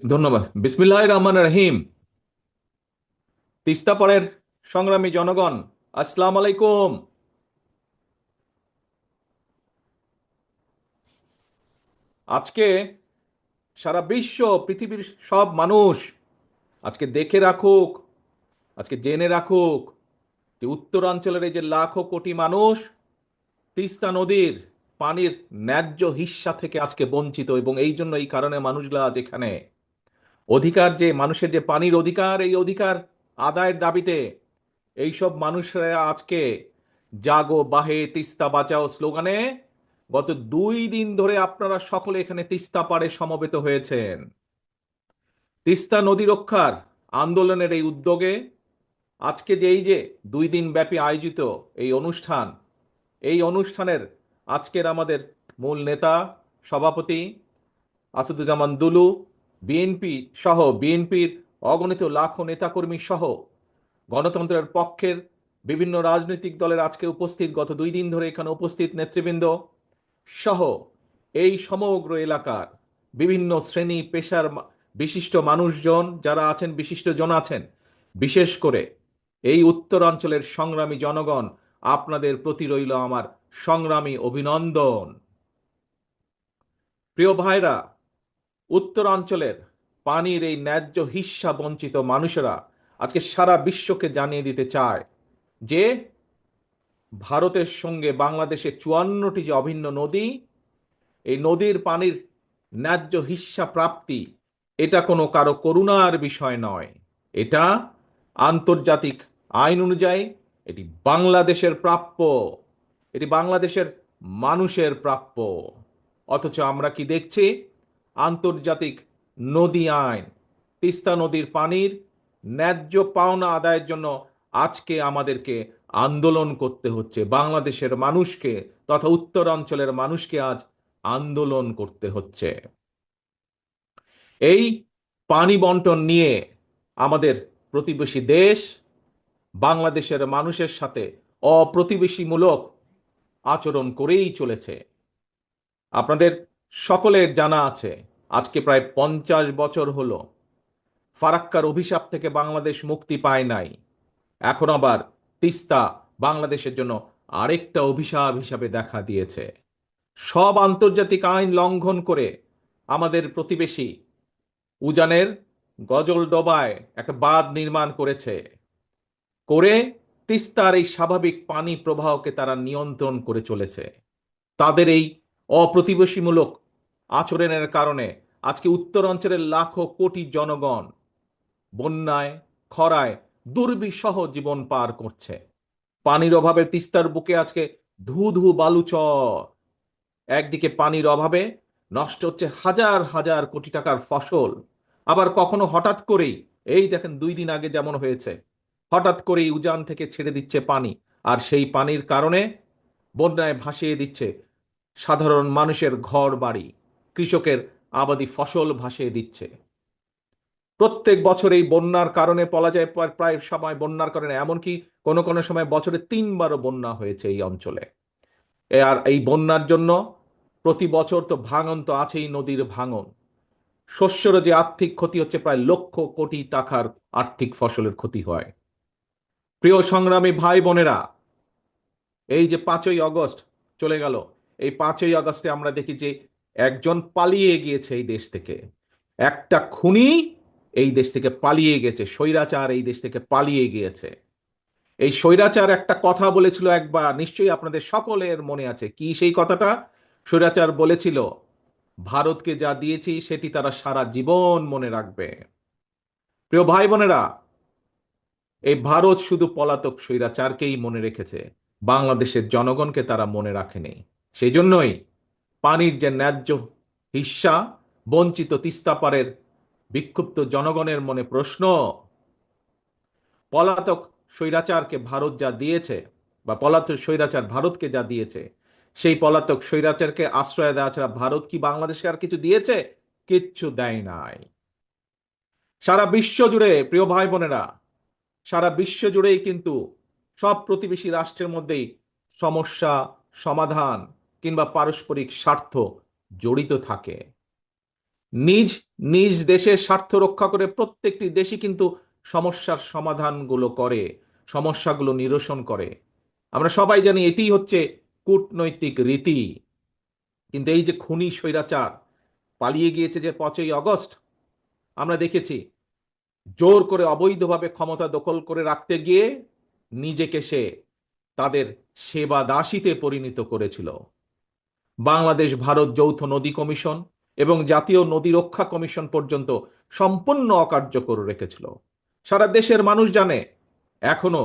ধন্যবাদ। বিসমিল্লাহির রহমানির রহিম। তিস্তা পাড়ের সংগ্রামী জনগণ, আসসালামু আলাইকুম। আজকে সারা বিশ্ব, পৃথিবীর সব মানুষ আজকে দেখে রাখুক, আজকে জেনে রাখুক যে উত্তরাঞ্চলের এই যে লাখো কোটি মানুষ তিস্তা নদীর পানির ন্যায্য হিস্সা থেকে আজকে বঞ্চিত, এবং এই জন্য এই কারণে মানুষগুলা আজ এখানে অধিকার, যে মানুষের যে পানির অধিকার, এই অধিকার আদায়ের দাবিতে এইসব মানুষরা আজকে জাগো বাহে তিস্তা বাঁচাও স্লোগানে গত 2 দিন ধরে আপনারা সকলে এখানে তিস্তা পাড়ে সমবেত হয়েছেন। তিস্তা নদী রক্ষার আন্দোলনের এই উদ্যোগে আজকে যে এই যে 2 দিন ব্যাপী আয়োজিত এই অনুষ্ঠান, এই অনুষ্ঠানের আজকের আমাদের মূল নেতা, সভাপতি আসাদুজ্জামান দুলু, বিএনপি সহ বিএনপির অগণিত লাখো নেতাকর্মী সহ গণতন্ত্রের পক্ষের বিভিন্ন রাজনৈতিক দলের আজকে উপস্থিত, গত 2 দিন ধরে এখানে উপস্থিত নেতৃবৃন্দ সহ এই সমগ্র এলাকার বিভিন্ন শ্রেণী পেশার বিশিষ্ট মানুষজন যারা আছেন, বিশিষ্ট জন আছেন, বিশেষ করে এই উত্তরাঞ্চলের সংগ্রামী জনগণ, আপনাদের প্রতি রইল আমার সংগ্রামী অভিনন্দন। প্রিয় ভাইরা, উত্তরাঞ্চলের পানির এই ন্যায্য হিস্যা বঞ্চিত মানুষেরা আজকে সারা বিশ্বকে জানিয়ে দিতে চায় যে ভারতের সঙ্গে বাংলাদেশের 54টি যে অভিন্ন নদী, এই নদীর পানির ন্যায্য হিস্যা প্রাপ্তি এটা কোনো কারো করুণার বিষয় নয়। এটা আন্তর্জাতিক আইন অনুযায়ী এটি বাংলাদেশের প্রাপ্য, এটি বাংলাদেশের মানুষের প্রাপ্য। অথচ আমরা কি দেখছি? আন্তর্জাতিক নদী আইন, তিস্তা নদীর পানির ন্যায্য পাওনা আদায়ের জন্য আজকে আমাদেরকে আন্দোলন করতে হচ্ছে। বাংলাদেশের মানুষকে তথা উত্তরাঞ্চলের মানুষকে আজ আন্দোলন করতে হচ্ছে। এই পানি বন্টন নিয়ে আমাদের প্রতিবেশী দেশ বাংলাদেশের মানুষের সাথে অপ্রতিবেশীমূলক আচরণ করেই চলেছে। আপনাদের সকলের জানা আছে, আজকে প্রায় 50 বছর হলো ফারাক্কার অভিশাপ থেকে বাংলাদেশ মুক্তি পায় নাই। এখন আবার তিস্তা বাংলাদেশের জন্য আরেকটা অভিশাপ হিসাবে দেখা দিয়েছে। সব আন্তর্জাতিক আইন লঙ্ঘন করে আমাদের প্রতিবেশী উজানের গজলডোবায় একটা বাঁধ নির্মাণ করেছে, করে তিস্তার এই স্বাভাবিক পানি প্রবাহকে তারা নিয়ন্ত্রণ করে চলেছে। তাদের এই অপ্রতিবেশীমূলক আচরণের কারণে আজকে উত্তরাঞ্চলের লাখো কোটি জনগণ বন্যায়, খরায় দুর্বিষহ জীবন পার করছে। পানির অভাবে তিস্তার বুকে আজকে ধু ধু বালুচর। একদিকে পানির অভাবে নষ্ট হচ্ছে হাজার হাজার কোটি টাকার ফসল, আবার কখনো হঠাৎ করেই, এই দেখেন 2 দিন আগে যেমন হয়েছে, হঠাৎ করেই উজান থেকে ছেড়ে দিচ্ছে পানি, আর সেই পানির কারণে বন্যায় ভাসিয়ে দিচ্ছে সাধারণ মানুষের ঘর বাড়ি, কৃষকের আবাদি ফসল ভাসিয়ে দিচ্ছে। প্রত্যেক বছর এই বন্যার কারণে বলা যায় প্রায় সময় বন্যার কারণে এমনকি কোনো কোনো সময় বছরে 3বারও বন্যা হয়েছে এই অঞ্চলে। আর এই বন্যার জন্য প্রতি বছর তো ভাঙন তো আছেই, নদীর ভাঙন, শস্যেরও যে আর্থিক ক্ষতি হচ্ছে, প্রায় লক্ষ কোটি টাকার আর্থিক ফসলের ক্ষতি হয়। প্রিয় সংগ্রামী ভাই বোনেরা, এই যে 5ই আগস্ট চলে গেল, এই 5ই আগস্টে আমরা দেখি যে একজন পালিয়ে গিয়েছে এই দেশ থেকে, একটা খুনি এই দেশ থেকে পালিয়ে গেছে, স্বৈরাচার এই দেশ থেকে পালিয়ে গিয়েছে। এই স্বৈরাচার একটা কথা বলেছিল একবার, নিশ্চয়ই আপনাদের সকলের মনে আছে। কি সেই কথাটা? স্বৈরাচার বলেছিল, ভারতকে যা দিয়েছি সেটি তারা সারা জীবন মনে রাখবে। প্রিয় ভাই বোনেরা, এই ভারত শুধু পলাতক স্বৈরাচারকেই মনে রেখেছে, বাংলাদেশের জনগণকে তারা মনে রাখেনি। সেই জন্যই পানির যে ন্যায্য হিস্যা বঞ্চিত তিস্তা পারের বিক্ষুব্ধ জনগণের মনে প্রশ্ন, পলাতক স্বৈরাচারকে ভারত যা দিয়েছে, বা পলাতক স্বৈরাচার ভারতকে যা দিয়েছে, সেই পলাতক স্বৈরাচারকে আশ্রয় দেওয়া ছাড়া ভারত কি বাংলাদেশকে আর কিছু দিয়েছে? কিচ্ছু দেয় নাই। সারা বিশ্ব জুড়ে, প্রিয় ভাই বোনেরা, সারা বিশ্ব জুড়েই কিন্তু সব প্রতিবেশী রাষ্ট্রের মধ্যেই সমস্যা সমাধান কিংবা পারস্পরিক স্বার্থ জড়িত থাকে। নিজ নিজ দেশের স্বার্থ রক্ষা করে প্রত্যেকটি দেশই কিন্তু সমস্যার সমাধানগুলো করে, সমস্যাগুলো নিরসন করে। আমরা সবাই জানি এটি হচ্ছে কূটনৈতিক রীতি। কিন্তু এই যে খুনি স্বৈরাচার পালিয়ে গিয়েছে যে 5ই আগস্ট, আমরা দেখেছি জোর করে অবৈধভাবে ক্ষমতা দখল করে রাখতে গিয়ে নিজেকে সে তাদের সেবা দাসীতে পরিণত করেছিল। বাংলাদেশ ভারত যৌথ নদী কমিশন এবং জাতীয় নদী রক্ষা কমিশন পর্যন্ত সম্পূর্ণ অকার্যকর রেখেছিল। সারা দেশের মানুষ জানে এখনো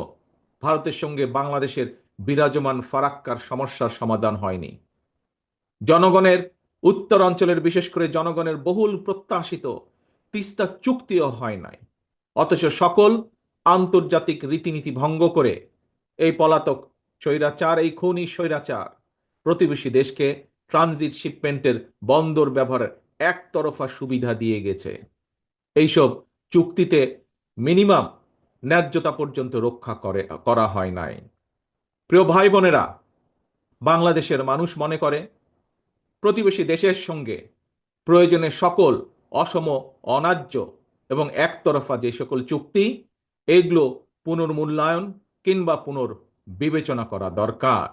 ভারতের সঙ্গে বাংলাদেশের বিরাজমান ফারাক্কার সমস্যার সমাধান হয়নি। জনগণের উত্তর অঞ্চলের, বিশেষ করে জনগণের বহুল প্রত্যাশিত তিস্তা চুক্তিও হয় নাই। অথচ সকল আন্তর্জাতিক রীতিনীতি ভঙ্গ করে এই পলাতক স্বৈরাচার, এই খুনি স্বৈরাচার প্রতিবেশী দেশকে ট্রানজিট শিপমেন্টের বন্দর ব্যবহারের একতরফা সুবিধা দিয়ে গেছে। এইসব চুক্তিতে মিনিমাম ন্যায্যতা পর্যন্ত রক্ষা করা হয় নাই। প্রিয় ভাই বোনেরা, বাংলাদেশের মানুষ মনে করে প্রতিবেশী দেশের সঙ্গে প্রয়োজনে সকল অসম, অন্যায্য এবং একতরফা যে সকল চুক্তি, এগুলো পুনর্মূল্যায়ন কিংবা পুনর্বিবেচনা করা দরকার।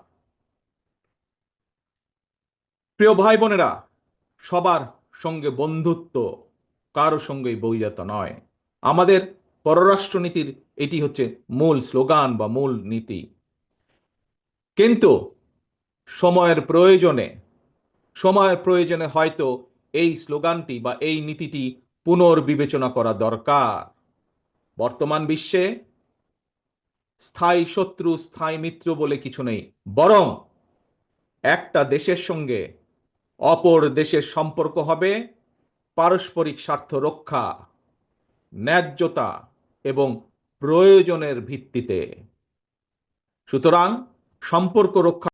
প্রিয় ভাই বোনেরা, সবার সঙ্গে বন্ধুত্ব, কারো সঙ্গেই বৈরতা নয়। আমাদের পররাষ্ট্রনীতির এটি হচ্ছে মূল স্লোগান বা মূল নীতি। কিন্তু সময়ের প্রয়োজনে সময়ের প্রয়োজনে হয়তো এই স্লোগানটি বা এই নীতিটি পুনর্বিবেচনা করা দরকার। বর্তমান বিশ্বে স্থায়ী শত্রু, স্থায়ী মিত্র বলে কিছু নেই, বরং একটা দেশের সঙ্গে অপর দেশের সম্পর্ক হবে পারস্পরিক স্বার্থ রক্ষা, ন্যায্যতা এবং প্রয়োজনের ভিত্তিতে। সুতরাং সম্পর্ক রক্ষা